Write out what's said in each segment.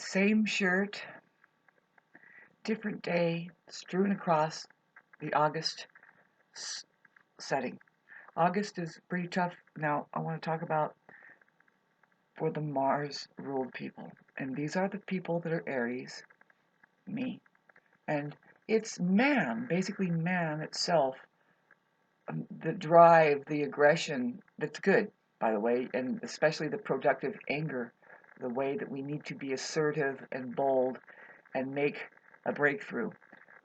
Same shirt, different day, strewn across the August setting. August is pretty tough. Now, I want to talk about for the Mars ruled people. And these are the people that are Aries, me. And it's man, basically man itself, the drive, the aggression that's good, by the way, and especially the productive anger, the way that we need to be assertive and bold and make a breakthrough.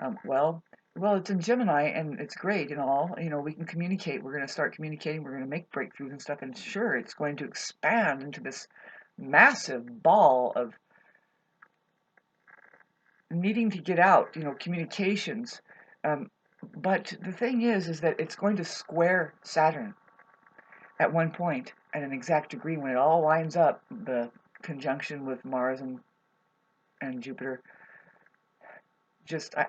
Um, well, well, it's in Gemini, and it's great and all. We can communicate. We're going to start communicating. We're going to make breakthroughs and stuff. And sure, it's going to expand into this massive ball of needing to get out. Communications. Um, but the thing is that it's going to square Saturn at one point at an exact degree when it all lines up. The conjunction with Mars and Jupiter.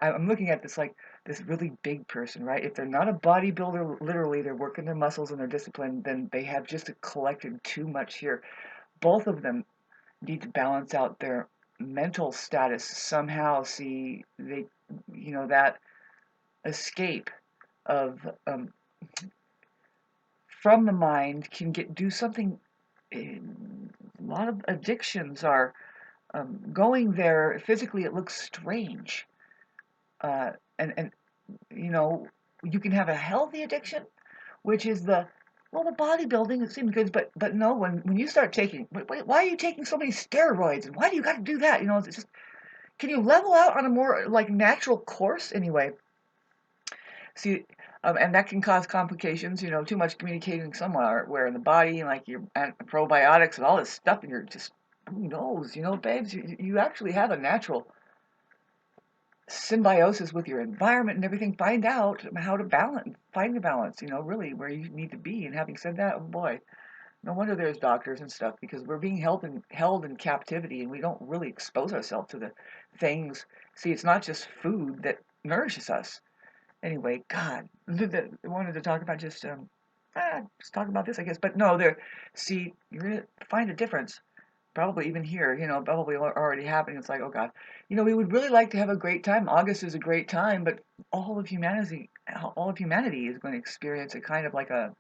I'm looking at this like this really big person, right? If they're not a bodybuilder, literally, they're working their muscles and they're disciplined, then they have just collected too much here. Both of them need to balance out their mental status somehow. See, that escape of from the mind can do something. A lot of addictions are going there physically. It looks strange. And you can have a healthy addiction, which is the bodybuilding. It seems good, but no, when you start taking, wait, why are you taking so many steroids, and why do you got to do that? It's just, can you level out on a more like natural course anyway? See, and that can cause complications. Too much communicating somewhere where in the body, and like your probiotics and all this stuff, and you're just, who knows, babes, you actually have a natural symbiosis with your environment and everything. Find out how to find the balance, really where you need to be. And having said that, oh boy, no wonder there's doctors and stuff, because we're being held in captivity, and we don't really expose ourselves to the things. See, it's not just food that nourishes us. Anyway, God, I wanted to talk about just talk about this, I guess. But no, see, you're gonna find a difference. Probably even here, probably already happening. It's like, oh God, we would really like to have a great time. August is a great time, but all of humanity is going to experience a kind of like a.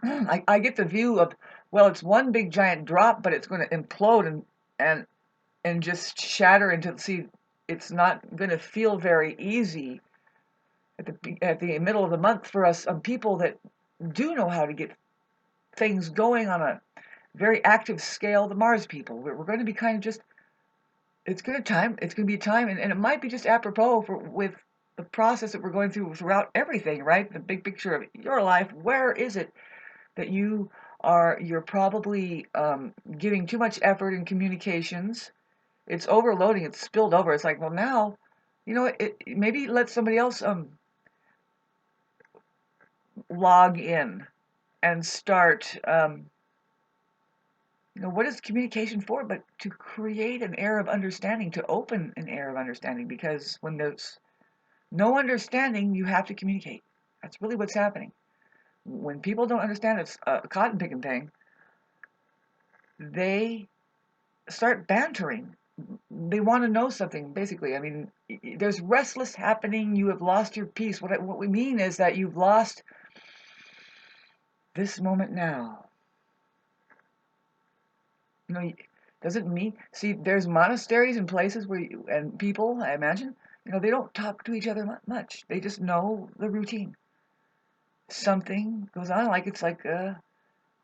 I get the view of, well, it's one big giant drop, but it's going to implode and just shatter into. See, it's not going to feel very easy at the middle of the month for us, people that do know how to get things going on a very active scale. The Mars people, we're going to be kind of just. It's going to be a time, and it might be just apropos with the process that we're going throughout everything, right? The big picture of your life. Where is it that you're probably giving too much effort in communications? It's overloading. It's spilled over. It's like, well, now, maybe let somebody else log in and start. What is communication for? But to create an air of understanding, to open an air of understanding, because when there's no understanding, you have to communicate. That's really what's happening. When people don't understand it's a cotton picking thing, they start bantering. They want to know something, basically. I mean, there's restless happening. You have lost your peace. What we mean is that you've lost this moment now. Doesn't mean, see, there's monasteries and places and people, I imagine, they don't talk to each other much. They just know the routine. Something goes on, it's like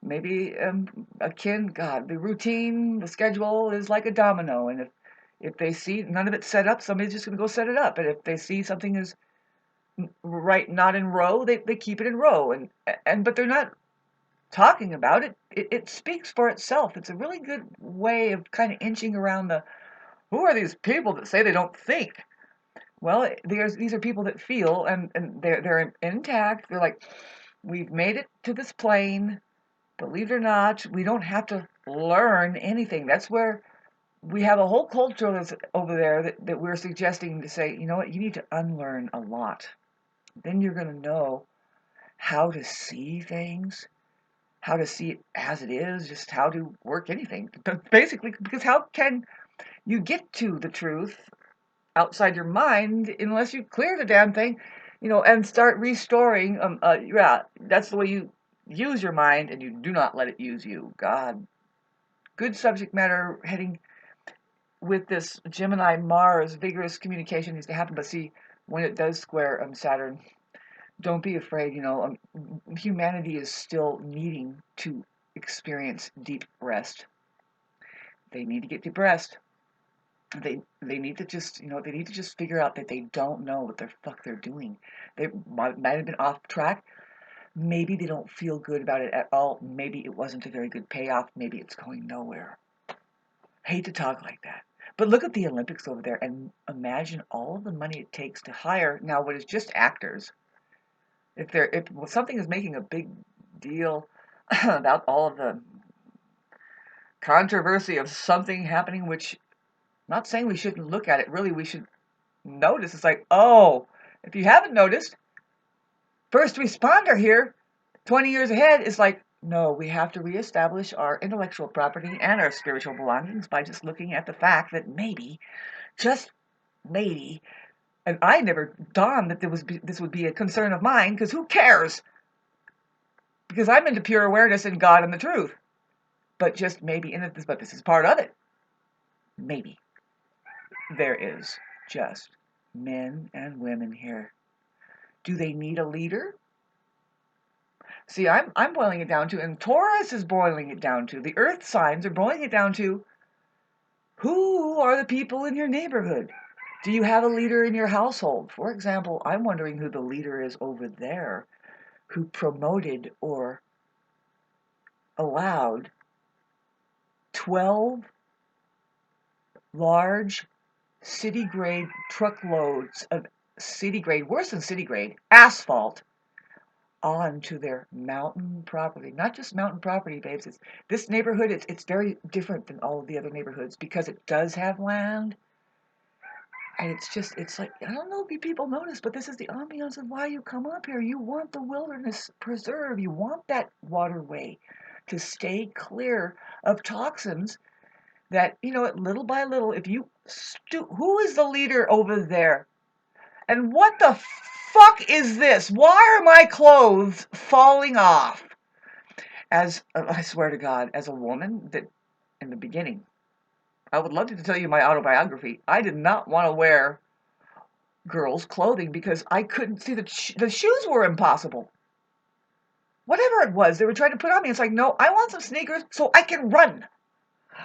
maybe God, the routine, the schedule is like a domino, and if they see none of it set up, somebody's just going to go set it up. And if they see something is not in row, they keep it in row, but they're not talking about it. It speaks for itself. It's a really good way of kind of inching around who are these people that say they don't think? Well, these are people that feel, and they're intact. They're like, we've made it to this plane. Believe it or not, we don't have to learn anything. That's where we have a whole culture that's over there that we're suggesting to say, you know what, you need to unlearn a lot. Then you're going to know how to see things, how to see it as it is, just how to work anything. Basically, because how can you get to the truth outside your mind unless you clear the damn thing, and start restoring. Yeah, that's the way you use your mind, and you do not let it use you. God, good subject matter heading with this Gemini Mars. Vigorous communication needs to happen, but see, when it does square Saturn, don't be afraid. Humanity is still needing to experience deep rest. They need to get deep rest. They need to just figure out that they don't know what the fuck they're doing. They might have been off track. Maybe they don't feel good about it at all. Maybe it wasn't a very good payoff. Maybe it's going nowhere. Hate to talk like that. But look at the Olympics over there and imagine all of the money it takes to hire now what is just actors. If something is making a big deal about all of the controversy of something happening, which I'm not saying we shouldn't look at it. Really, we should notice. It's like, oh, if you haven't noticed, first responder here, 20 years ahead, is like, no, we have to reestablish our intellectual property and our spiritual belongings by just looking at the fact that maybe, just maybe, and I never dawned that this would be a concern of mine, because who cares? Because I'm into pure awareness and God and the truth. But just maybe, but this is part of it. Maybe there is just men and women here. Do they need a leader? See, I'm boiling it down to, and Taurus is boiling it down to, the earth signs are boiling it down to, who are the people in your neighborhood? Do you have a leader in your household? For example, I'm wondering who the leader is over there who promoted or allowed 12 large city-grade truckloads of city-grade, worse than city-grade, asphalt onto their mountain property. Not just mountain property, babes. This neighborhood, it's very different than all of the other neighborhoods because it does have land. And it's like, I don't know if you people notice, but this is the ambiance of why you come up here. You want the wilderness preserve. You want that waterway to stay clear of toxins that, little by little, if you who is the leader over there? And what the fuck is this? Why are my clothes falling off? I swear to God, as a woman, that in the beginning, I would love to tell you my autobiography. I did not want to wear girls' clothing because I couldn't see the shoes were impossible. Whatever it was they were trying to put on me, it's like, no, I want some sneakers so I can run.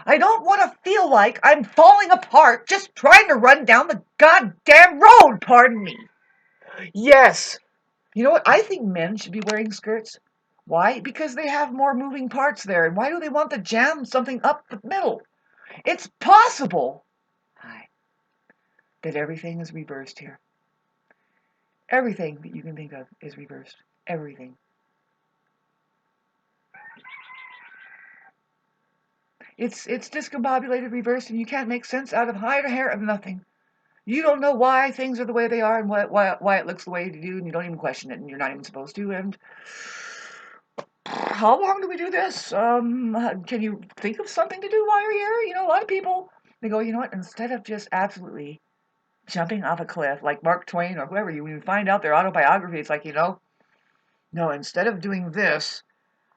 I don't want to feel like I'm falling apart just trying to run down the goddamn road, pardon me. Yes. You know what? I think men should be wearing skirts. Why? Because they have more moving parts there. And why do they want to jam something up the middle? It's possible that everything is reversed here. Everything that you can think of is reversed. Everything. It's discombobulated, reversed, and you can't make sense out of hide or hair of nothing. You don't know why things are the way they are and why it looks the way you do, and you don't even question it, and you're not even supposed to. And how long do we do this? Can you think of something to do while you're here? A lot of people, they go, you know what, instead of just absolutely jumping off a cliff like Mark Twain or whoever, when you find out their autobiography, it's like, no, instead of doing this,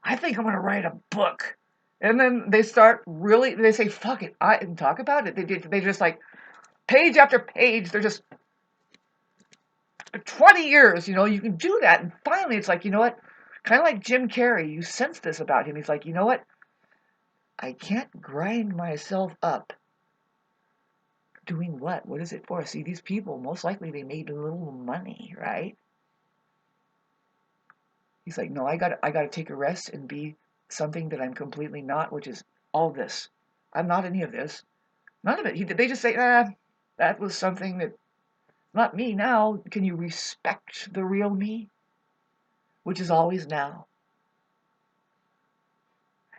I think I'm going to write a book. And then they say, fuck it, I didn't talk about it. They just like, page after page, they're just 20 years, you can do that. And finally, it's like, you know what? Kind of like Jim Carrey, you sense this about him. He's like, you know what? I can't grind myself up. Doing what? What is it for? See, these people, most likely they made a little money, right? He's like, no, I gotta take a rest and be something that I'm completely not, which is all this. I'm not any of this. None of it. They just say, that was something that, not me now. Can you respect the real me? Which is always now.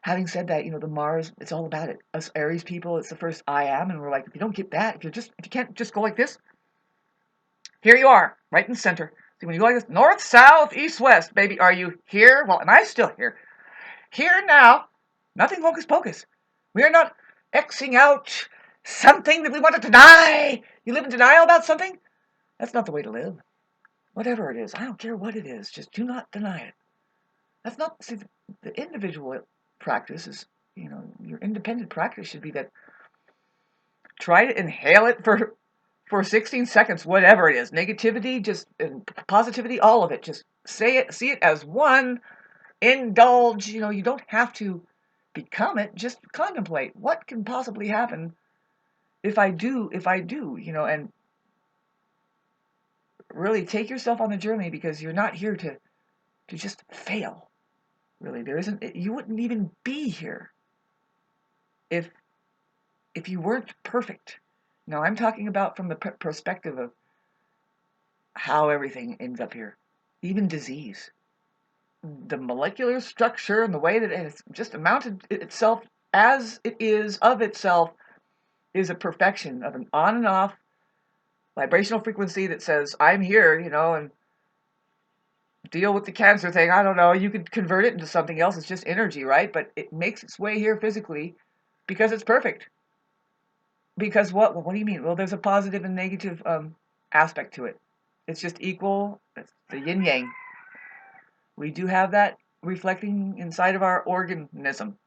Having said that, the Mars, it's all about it. Us Aries people, it's the first I am, and we're like, if you don't get that, if you can't just go like this, here you are, right in the center. See, when you go like this, north, south, east, west, baby, are you here? Well, am I still here? Here now, nothing hocus pocus. We are not Xing out something that we want to deny. You live in denial about something? That's not the way to live. Whatever it is, I don't care what it is, just do not deny it. That's not, see, the individual practice is, your independent practice should be that try to inhale it for 16 seconds, whatever it is, negativity, just and positivity, all of it. Just say it, see it as one, indulge. You don't have to become it, just contemplate what can possibly happen if I do, and really take yourself on the journey, because you're not here to just fail. Really, there isn't, you wouldn't even be here if you weren't perfect. Now, I'm talking about from the perspective of how everything ends up here, even disease. The molecular structure and the way that it's just mounted itself as it is of itself is a perfection of an on and off vibrational frequency that says, I'm here, and deal with the cancer thing. I don't know. You could convert it into something else. It's just energy, right? But it makes its way here physically because it's perfect. Because what? Well, what do you mean? Well, there's a positive and negative aspect to it. It's just equal. It's the yin yang. We do have that reflecting inside of our organism.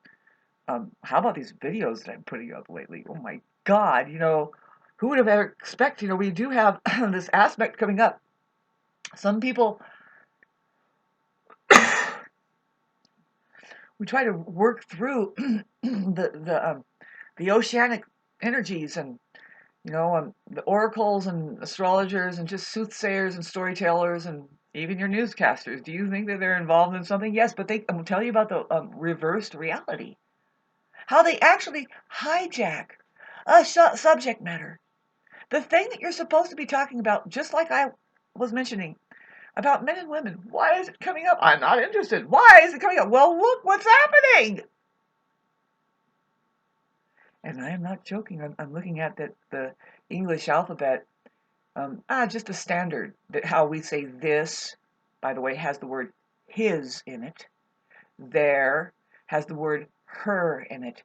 How about these videos that I'm putting up lately? Oh my God! Who would have ever expected? We do have this aspect coming up. Some people, we try to work through the oceanic energies, and the oracles and astrologers and just soothsayers and storytellers and even your newscasters. Do you think that they're involved in something? Yes, but they tell you about the reversed reality. How they actually hijack a subject matter. The thing that you're supposed to be talking about, just like I was mentioning, about men and women. Why is it coming up? I'm not interested. Why is it coming up? Well, look what's happening. And I am not joking. I'm looking at the English alphabet. Just the standard, that how we say this, by the way, has the word his in it. There has the word her in it.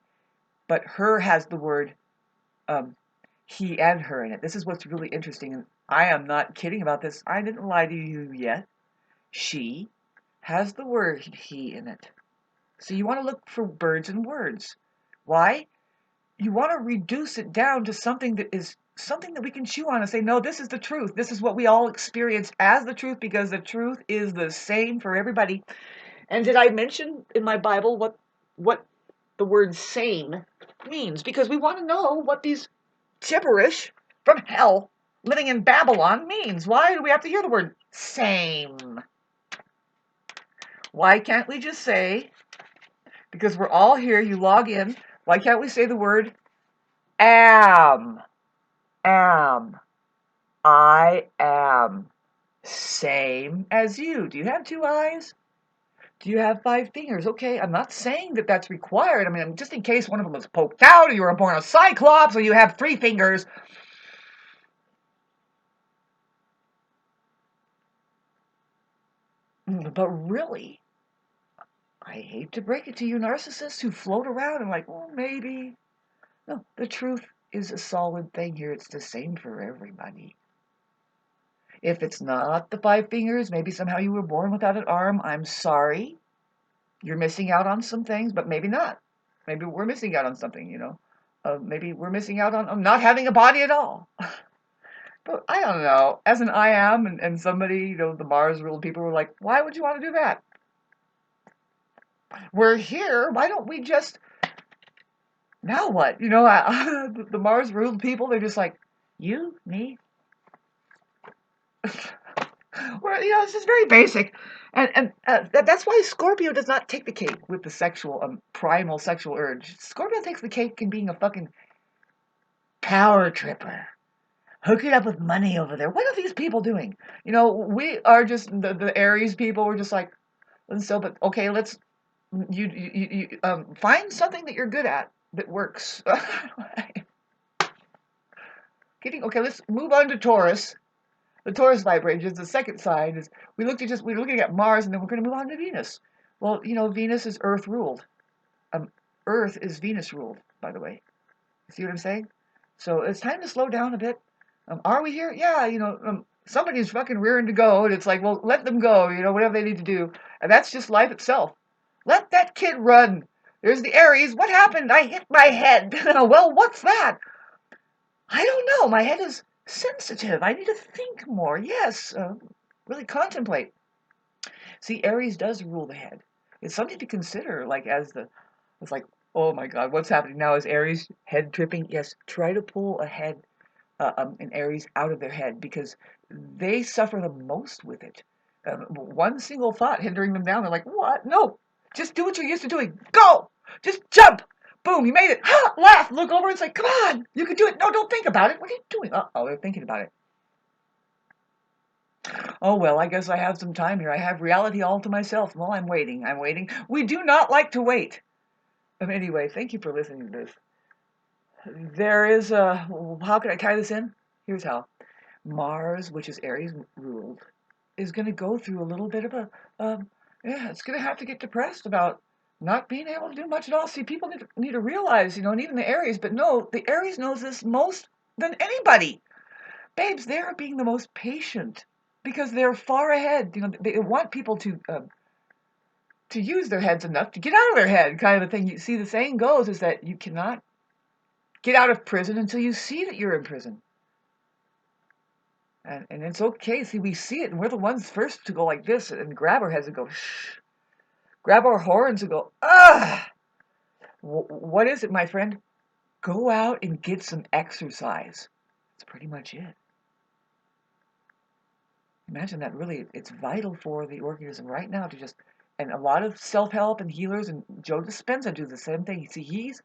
But her has the word he and her in it. This is what's really interesting, and I am not kidding about this. I didn't lie to you yet. She has the word he in it. So you want to look for birds and words. Why? You want to reduce it down to something that is something that we can chew on and say, no, this is the truth. This is what we all experience as the truth, because the truth is the same for everybody. And did I mention in my Bible what the word same means? Because we want to know what these gibberish from hell living in Babylon means. Why do we have to hear the word same? Why can't we just say, because we're all here, you log in, why can't we say the word am? Am. I am. Same as you. Do you have 2 eyes? Do you have 5 fingers? Okay, I'm not saying that that's required. I mean, just in case one of them was poked out, or you were born a cyclops, or you have 3 fingers. But really, I hate to break it to you narcissists who float around and like, well, maybe. No, the truth is a solid thing here. It's the same for everybody. If it's not the 5 fingers, maybe somehow you were born without an arm, I'm sorry. You're missing out on some things, but maybe not. Maybe we're missing out on something, maybe we're missing out on not having a body at all. But I don't know. As an I am, and somebody, the Mars ruled people were like, why would you want to do that? We're here. Why don't we just, now what? The Mars ruled people, they're just like, you, me? Well, it's just very basic. And that's why Scorpio does not take the cake with the sexual, primal sexual urge. Scorpio takes the cake in being a fucking power tripper. Hook it up with money over there. What are these people doing? We are just the Aries people. We're just like, and so, but okay, let's you find something that you're good at that works. Okay, let's move on to Taurus. The Taurus vibration is the second sign. Is we're looking at Mars, and then we're going to move on to Venus. Well, Venus is Earth ruled. Earth is Venus ruled, by the way. See what I'm saying? So it's time to slow down a bit. Are we here? Yeah, somebody's fucking rearing to go, and it's like, well, let them go, whatever they need to do. And that's just life itself. Let that kid run. There's the Aries. What happened? I hit my head. Well, what's that? I don't know. My head is sensitive. I need to think more. Yes, really contemplate. See, Aries does rule the head. It's something to consider, it's like, oh my God, what's happening now? Is Aries head tripping? Yes, try to pull an Aries out of their head because they suffer the most with it. One single thought hindering them down. They're like, what? No, just do what you're used to doing. Go, just jump. Boom, you made it. Ha! Laugh, look over. It's like, come on, you can do it. No, don't think about it. What are you doing? Oh, they're thinking about it. Oh, well, I guess I have some time here. I have reality all to myself. Well, I'm waiting. I'm waiting. We do not like to wait. Anyway, thank you for listening to this. There is a, how can I tie this in? Here's how. Mars, which is Aries ruled, is going to go through a little bit of yeah, it's going to have to get depressed about not being able to do much at all. See, people need to realize, and even the Aries, but no, the Aries knows this most than anybody. Babes, they are being the most patient because they're far ahead. They want people to use their heads enough to get out of their head, kind of a thing. You see, the saying goes is that you cannot get out of prison until you see that you're in prison. And it's okay. See, we see it, and we're the ones first to go like this and grab our heads and go, shh. Grab our horns and go, ah! What is it, my friend? Go out and get some exercise. That's pretty much it. Imagine that really, it's vital for the organism right now to just, and a lot of self-help and healers, and Joe Dispenza do the same thing. See, he's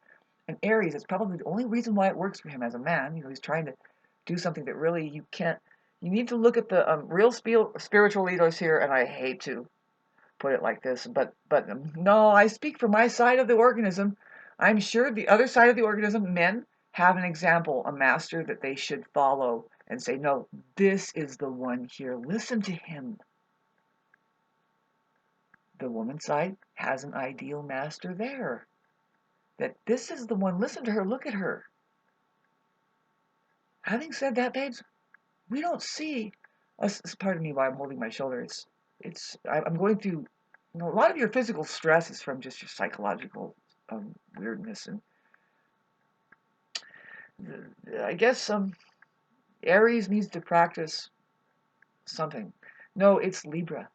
an Aries. It's probably the only reason why it works for him as a man. He's trying to do something that really you can't, you need to look at the real spiritual leaders here, and I hate to put it like this, but no, I speak for my side of the organism. I'm sure the other side of the organism, men, have an example, a master that they should follow and say, no, this is the one here. Listen to him. The woman's side has an ideal master there. That this is the one. Listen to her. Look at her. Having said that, babes, we don't see. Pardon me, while I'm holding my shoulder. I'm going through. A lot of your physical stress is from just your psychological weirdness, and I guess Aries needs to practice something. No, it's Libra.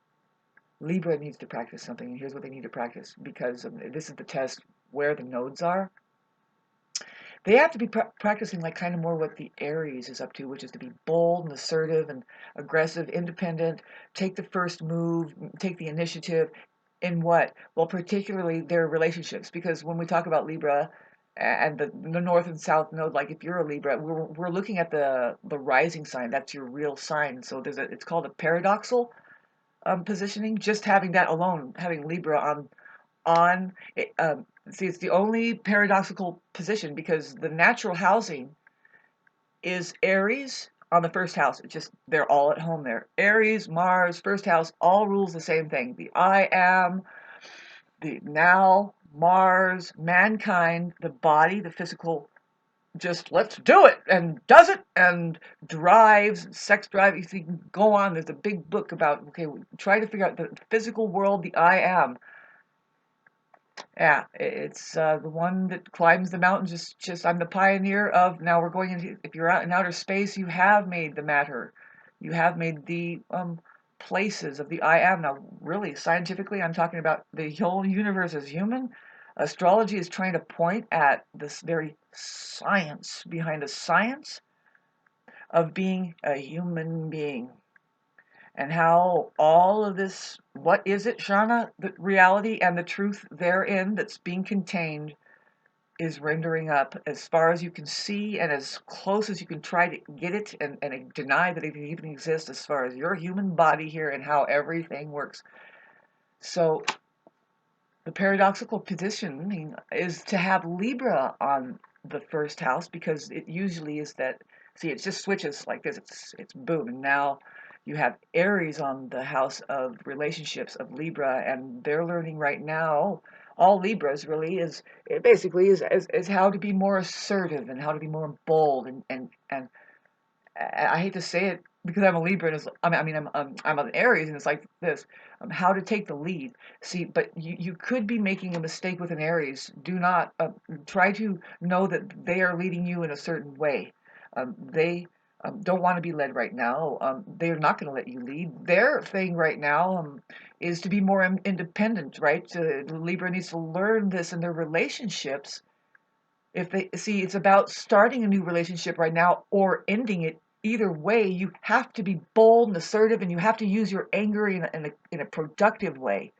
Libra needs to practice something, and here's what they need to practice because this is the test where the nodes are. They have to be practicing like kind of more what the Aries is up to, which is to be bold and assertive and aggressive, independent, take the first move, take the initiative in what? Well, particularly their relationships, because when we talk about Libra and the North and South node, like if you're a Libra, we're looking at the rising sign. That's your real sign. So it's called a paradoxal positioning. Just having that alone, having Libra on it, see, it's the only paradoxical position because the natural housing is Aries on the first house. It's just they're all at home there. Aries, Mars, first house, all rules the same thing. The I am, the now, Mars, mankind, the body, the physical, just let's do it and does it and drives, sex drive. You see, go on. There's a big book about, okay, try to figure out the physical world, the I am. Yeah, it's the one that climbs the mountains. Just I'm the pioneer of. Now we're going into. If you're out in outer space, you have made the matter. You have made the places of the I am. Now, really, scientifically, I'm talking about the whole universe as human. Astrology is trying to point at this very science behind the science of being a human being and how all of this, what is it, Shauna? The reality and the truth therein that's being contained is rendering up as far as you can see and as close as you can try to get it and deny that it even exists as far as your human body here and how everything works. So the paradoxical positioning is to have Libra on the first house because it usually is that, see, it just switches like this. It's boom. And now you have Aries on the house of relationships of Libra, and they're learning right now all Libras really is, it basically is how to be more assertive and how to be more bold and I hate to say it because I'm a Libra, and I'm an Aries, and it's like this: how to take the lead. See, but you could be making a mistake with an Aries. Do not try to know that they are leading you in a certain way. They don't want to be led right now. They're not going to let you lead. Their thing right now is to be more independent, right? So Libra needs to learn this in their relationships. If they see, it's about starting a new relationship right now or ending it. Either way, you have to be bold and assertive, and you have to use your anger in a productive way.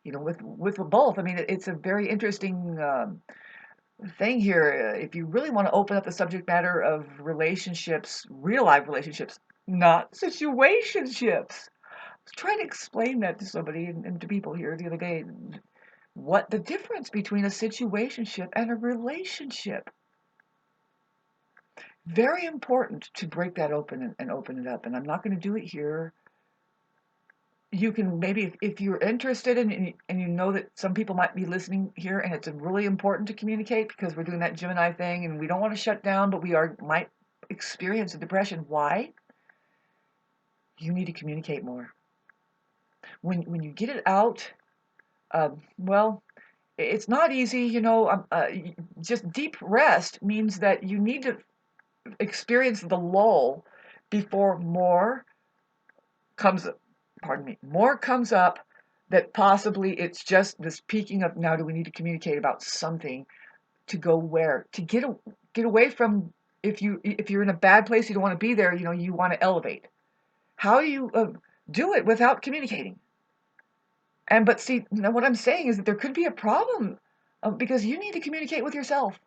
You know, with both. I mean, it's a very interesting thing here. If you really want to open up the subject matter of relationships, real life relationships, not situationships. I was trying to explain that to somebody and to people here the other day. What the difference between a situationship and a relationship. Very important to break that open and open it up. And I'm not going to do it here. You can maybe, if you're interested and you know that some people might be listening here, and it's really important to communicate because we're doing that Gemini thing and we don't want to shut down, but we might experience a depression. Why? You need to communicate more. When you get it out, well, it's not easy, just deep rest means that you need to experience the lull before comes more comes up, that possibly it's just this peaking of, now do we need to communicate about something, to go where, to get away from, if you're in a bad place, you don't want to be there, you want to elevate. How do you do it without communicating? But see, what I'm saying is that there could be a problem because you need to communicate with yourself.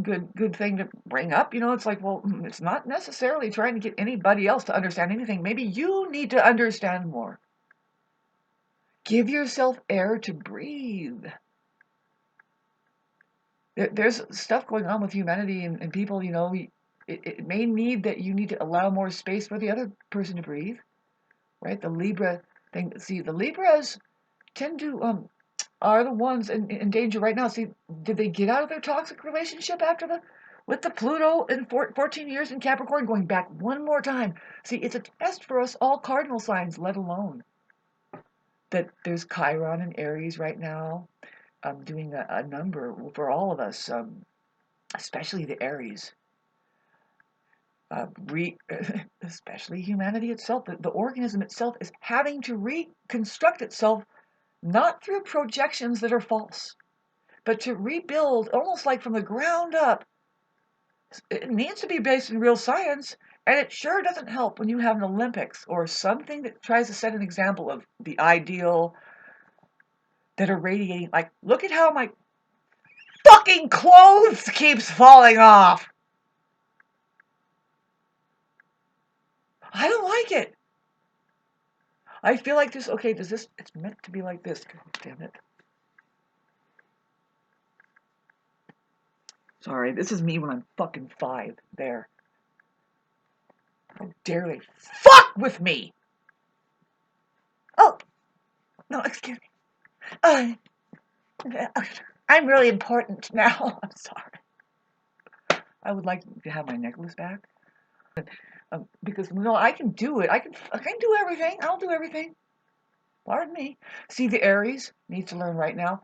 Good thing to bring up. It's like, well, it's not necessarily trying to get anybody else to understand anything. Maybe you need to understand more. Give yourself air to breathe. There's stuff going on with humanity and people, it may need that you need to allow more space for the other person to breathe, right? The Libra thing. See, the Libras tend to are the ones in danger right now. See, did they get out of their toxic relationship with the Pluto in 14 years in Capricorn, going back one more time? See, it's a test for us all cardinal signs, let alone that there's Chiron in Aries right now, doing a number for all of us, especially the Aries. Especially humanity itself, the organism itself is having to reconstruct itself, not through projections that are false, but to rebuild almost like from the ground up. It needs to be based in real science, and it sure doesn't help when you have an Olympics or something that tries to set an example of the ideal that are radiating. Like, look at how my fucking clothes keeps falling off. I don't like it. I feel like this, okay, it's meant to be like this. Damn it. Sorry, this is me when I'm fucking 5. There. How dare they fuck with me? Oh, no, excuse me. I'm really important now. I'm sorry. I would like to have my necklace back. Because, I can do it. I can do everything. I'll do everything. Pardon me. See, the Aries needs to learn right now.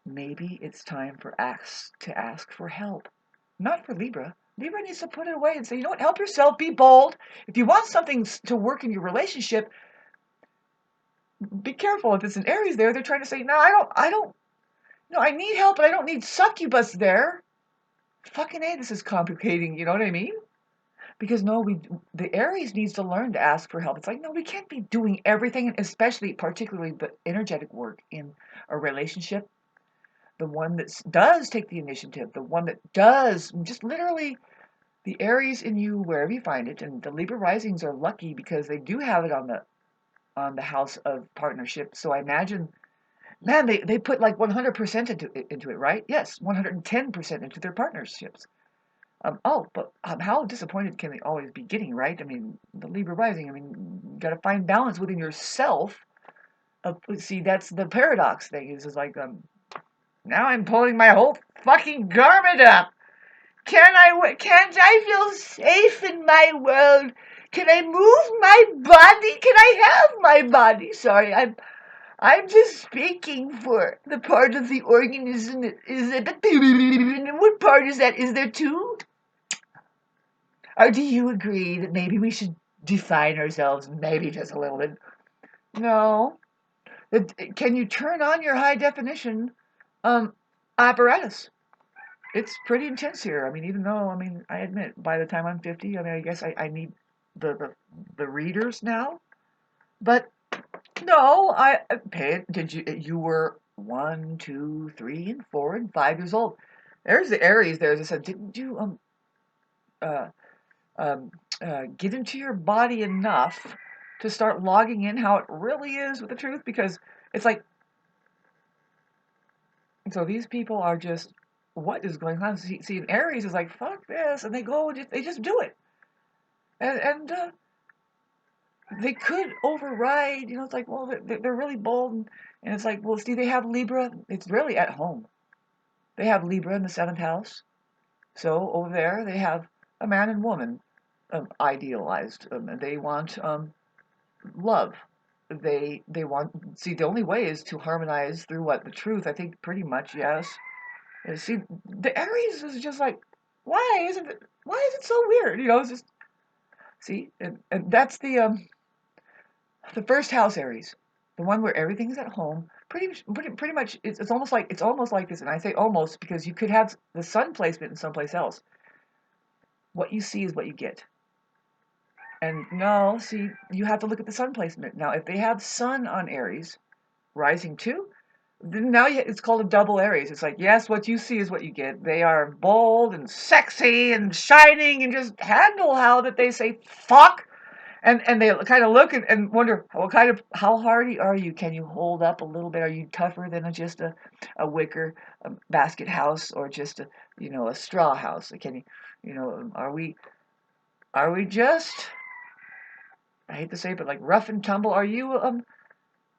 Maybe it's time to ask for help. Not for Libra. Libra needs to put it away and say, you know what, help yourself, be bold. If you want something to work in your relationship, be careful. If it's an Aries there, they're trying to say, no, I don't, I need help, but I don't need succubus there. Fucking A, this is complicating, you know what I mean? Because the Aries needs to learn to ask for help. It's like, no, we can't be doing everything, especially, particularly the energetic work in a relationship. The one that does take the initiative, the one that does just literally, the Aries in you, wherever you find it, and the Libra risings are lucky because they do have it on the house of partnership. So I imagine, man, they put like 100% into it, right? Yes, 110% into their partnerships. But how disappointed can they always be getting, right? I mean, the Libra rising, you got to find balance within yourself See, that's the paradox thing. Is like now I'm pulling my whole fucking garment up. Can't I feel safe in my world? Can I move my body? Can I have my body? Sorry, I'm just speaking for the part of the organism that is it. What part is that? Is there two? Or do you agree that maybe we should define ourselves maybe just a little bit? No. Can you turn on your high definition um, apparatus? It's pretty intense here. I mean, even though, I mean, I admit by the time I'm 50, I mean, I guess I need the, the the readers now. But no, I paid. Did you were 1, 2, 3, and 4, and 5 years old? There's the Aries. There, as I said, didn't you uh um get into your body enough to start logging in how it really is with the truth? Because it's like, so these people are just, what is going on? See, Aries is like, fuck this, and they go and they just do it, and they could override. It's like, well, they're really bold, and it's like, well, see, they have Libra. It's really at home. They have Libra in the seventh house, so over there they have a man and woman idealized. They want love. They want, see, the only way is to harmonize through what, the truth. I think pretty much, yes. See, the Aries is just like, why is it so weird? It's just, see, and that's the first house Aries, the one where everything's at home. Pretty much, it's almost like this, and I say almost because you could have the sun placement in someplace else. What you see is what you get. And no, see, you have to look at the sun placement. Now, if they have sun on Aries, rising too, then now it's called a double Aries. It's like, yes, what you see is what you get. They are bold and sexy and shining and just handle how that they say fuck. And they kind of look and wonder, how hardy are you? Can you hold up a little bit? Are you tougher than just a wicker basket house, or just a straw house? Can are we just, I hate to say it, but like rough and tumble? Are you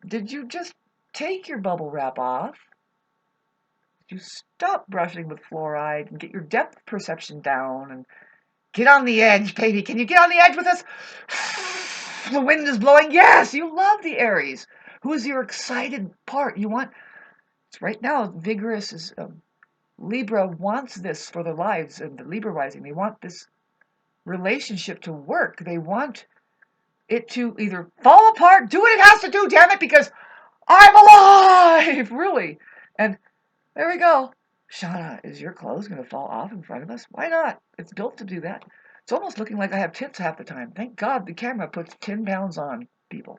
did you just take your bubble wrap off? Did you stop brushing with fluoride and get your depth perception down and get on the edge, baby? Can you get on the edge with us? The wind is blowing. Yes, you love the Aries. Who's your excited part? You want, it's right now vigorous is Libra wants this for their lives, and the Libra rising. They want this relationship to work. They want it to either fall apart, do what it has to do, damn it, because I'm alive, really. And there we go. Shauna, is your clothes going to fall off in front of us? Why not? It's built to do that. It's almost looking like I have tits half the time. Thank God the camera puts 10 pounds on people.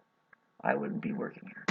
I wouldn't be working here.